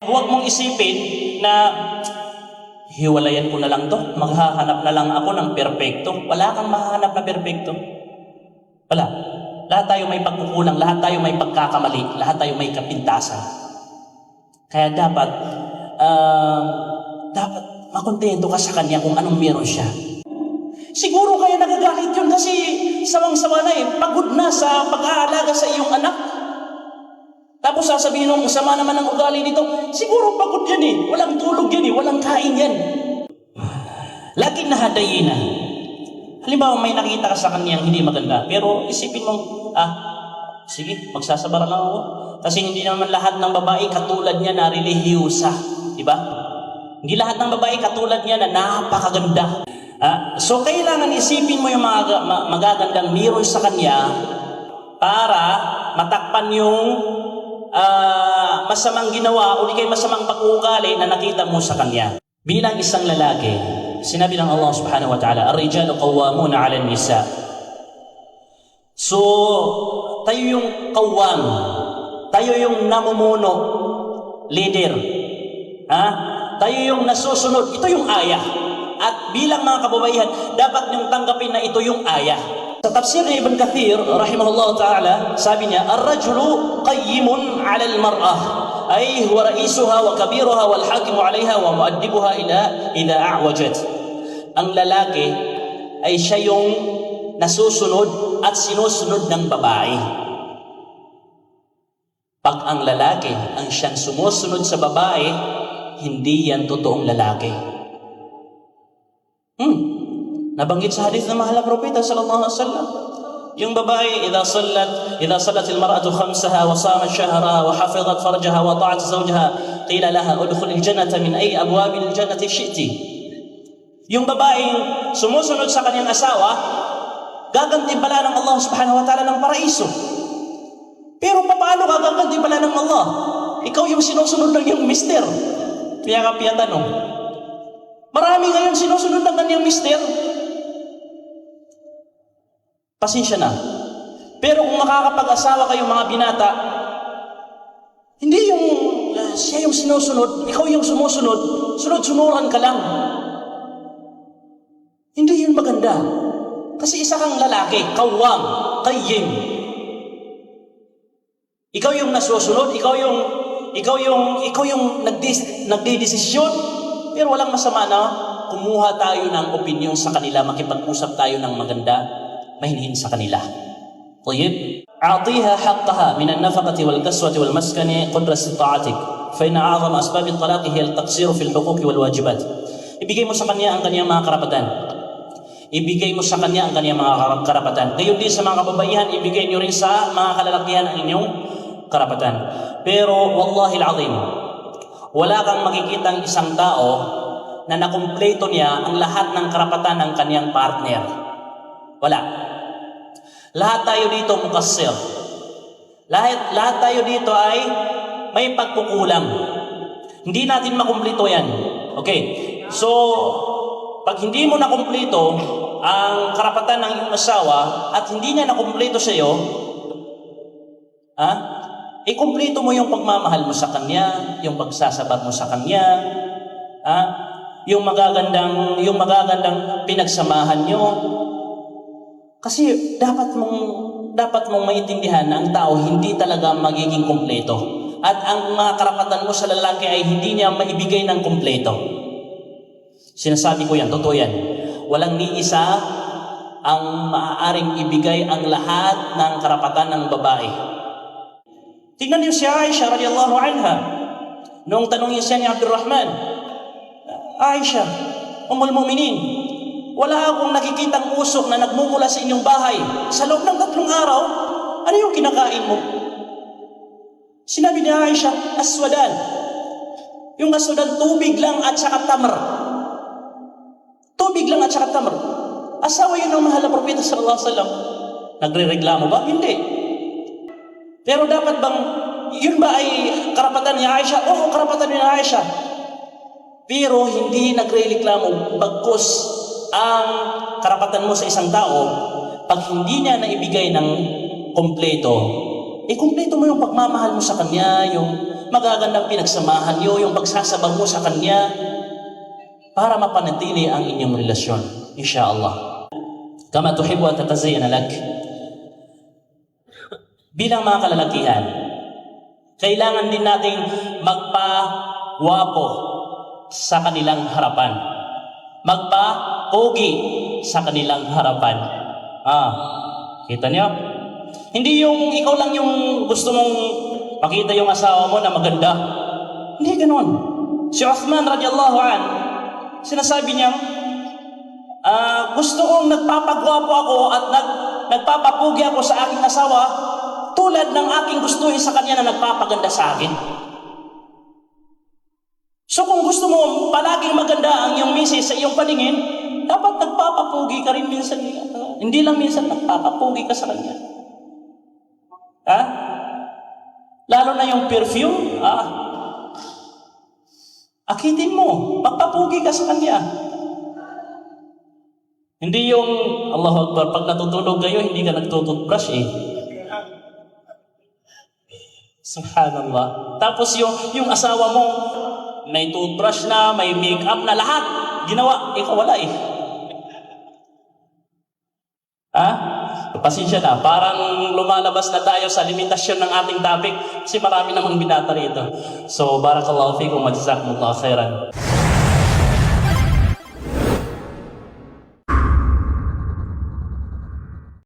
Huwag mong isipin na hiwalayan ko na lang to, maghahanap na lang ako ng perpekto. Wala kang mahahanap na perpekto. Wala. Lahat tayo may pagkukulang, lahat tayo may pagkakamali, lahat tayo may kapintasan. Kaya dapat makontento ka sa kanya kung anong meron siya. Siguro kaya nagagalit yun kasi sawang-sawa na pagod na sa pag-aalaga sa iyong anak. Tapos sasabihin mo, sama naman ang ugali nito. Siguro pagod yan walang tulog yan walang kain yan. Lakin na hadayina. Halimbawa may nakita ka sa kanya hindi maganda, pero isipin mo, sige, magsasabara lang ako. Kasi hindi naman lahat ng babae katulad niya na relihiyosa. Diba? Hindi lahat ng babae katulad niya na napakaganda. So kailangan isipin mo yung mga magagandang meron sa kanya para matakpan yung masamang ginawa o di kay masamang pag-uugali na nakita mo sa kanya. Bilang isang lalaki, sinabi ng Allah subhanahu wa ta'ala, "Ar-rijalu qawwamuna 'ala an-nisa." So, tayo yung qawwam, tayo yung namumuno, leader. Tayo yung nasusunod. Ito yung ayah. At bilang mga kababaihan, dapat niyong tanggapin na ito yung ayah. Sa tafsir ni Ibn Kathir, rahimahullah ta'ala, sabi niya, "Ar-rajulu qayyimun 'ala al-mar'ah, ay huwa ra'isuha wa kabiruha wal hakimu 'alayha wa mu'addibuha idha a'wajat." Ang lalaki ay siya yung nasusunod at sinusunod ng babae. Pag ang lalaki ang siyang sumusunod sa babae, hindi yan totoong lalaki. Nabanggit sa hadith ng mahal na propeta sallallahu alaihi wasallam, yung babae idha salat al-mar'atu khamsaha wa samat shahraha wa hafizat farjaha wa ta'at zawjaha qila laha udkhul al-jannata min ay abwabil jannati shi'ti. Yung babaeng sumusunod sa kanyang asawa, gagantimpala ng Allah subhanahu wa ta'ala ng paraiso. Pero paano ka gagantimpala ng Allah? Ikaw yung sinusunod ng iyong mister. Kaya ka tanong. Marami ngayon sinusunod ng kanyang mister. Pasensya na. Pero kung makakapag-asawa kayong mga binata, hindi yung siya yung sinusunod, ikaw yung sumusunod, sunod-sunuran ka lang. Hindi yun maganda. Kasi isa kang lalaki, qawwam, qayyim. Ikaw yung nasusunod, ikaw yung nagdedesisyon, pero walang masama na kumuha tayo ng opinion sa kanila, makipag-usap tayo ng maganda, mahinhin sa kanila. طيب أعطيها حقها من النفقة والكسوة والمسكن قدر استطاعتك فإن أعظم أسباب الطلاق هي التقصير في الحقوق والواجبات. Ibigay mo sa kanya ang kanyang mga karapatan. Ibigay mo sa kanya ang kanyang mga karapatan. Ngayon din sa mga kababaihan, ibigay niyo rin sa mga kalalakihan ang inyong karapatan. Pero wallahi al-azim, wala kang makikitang isang tao na nakumpleto niya ang lahat ng karapatan ng kanyang partner. Wala. Lahat tayo dito mukassir. Lahat tayo dito ay may pagkukulang. Hindi natin makumpleto yan. Okay. So, pag hindi mo nakumpleto ang karapatan ng iyong asawa at hindi niya nakumpleto sa iyo, ikumpleto mo yung pagmamahal mo sa kanya, yung pagsasabat mo sa kanya, yung magagandang pinagsamahan nyo. Kasi dapat mong maintindihan na ang tao hindi talaga magiging kumpleto. At ang mga karapatan mo sa lalaki ay hindi niya maibigay ng kumpleto. Sinasabi ko yan, totoo yan. Walang ni isa ang maaaring ibigay ang lahat ng karapatan ng babae. Tingnan niyo si Aisha radiyallahu anha. Noong tanongin siya ni Abdurrahman, "Aisha, Ummul Mu'minin, wala akong nakikitang usok na nagmumula sa inyong bahay. Sa loob ng 3 araw, ano yung kinakain mo?" Sinabi ni Aisha, "Aswadan." Yung aswadan, tubig lang at saka tamar. Tubig lang at saka tamar. Asawa yun ng mahal na propeta sallallahu alaihi wasallam. Nagre-reklamo ba? Hindi. Pero dapat bang, yun ba ay karapatan ni Aisha? Oo, karapatan ni Aisha. Pero hindi nagre-reklamo bagkus ang karapatan mo sa isang tao, pag hindi niya naibigay ng kompleto, kumpleto mo yung pagmamahal mo sa kanya, yung magagandang pinagsamahan nyo, yung pagsasabang mo sa kanya, para mapanatili ang inyong relasyon, insyaallah. Kama tuhibbu an tatazayyana lak. Bilang mga kalalakihan, kailangan din nating magpawapo sa kanilang harapan. Magpa-pogi sa kanilang harapan. Kita niyo? Hindi yung ikaw lang yung gusto mong pakita yung asawa mo na maganda. Hindi ganun. Si Uthman radiyallahu an, sinasabi niya, gusto kong nagpapagwapo ako at nagpapapugi ako sa aking asawa tulad ng aking gustuhin sa kanya na nagpapaganda sa akin. So kung gusto mo palaging maganda ang iyong misis sa iyong paningin, dapat nagpapapugi ka rin minsan. Hindi lang minsan nagpapapugi ka sa kanya. Lalo na yung perfume, akitin mo, magpapugi ka sa kanya. Hindi yung, Allahu Akbar, pag natutulog kayo, hindi ka nagtututbrush Subhanallah. Tapos yung asawa mo, may toothbrush na, may make-up na, lahat ginawa, ikaw wala Pasensya na, parang lumalabas na tayo sa limitasyon ng ating topic kasi marami namang binata rito. So, barakallahu fikum wa jazakumullahu khairan.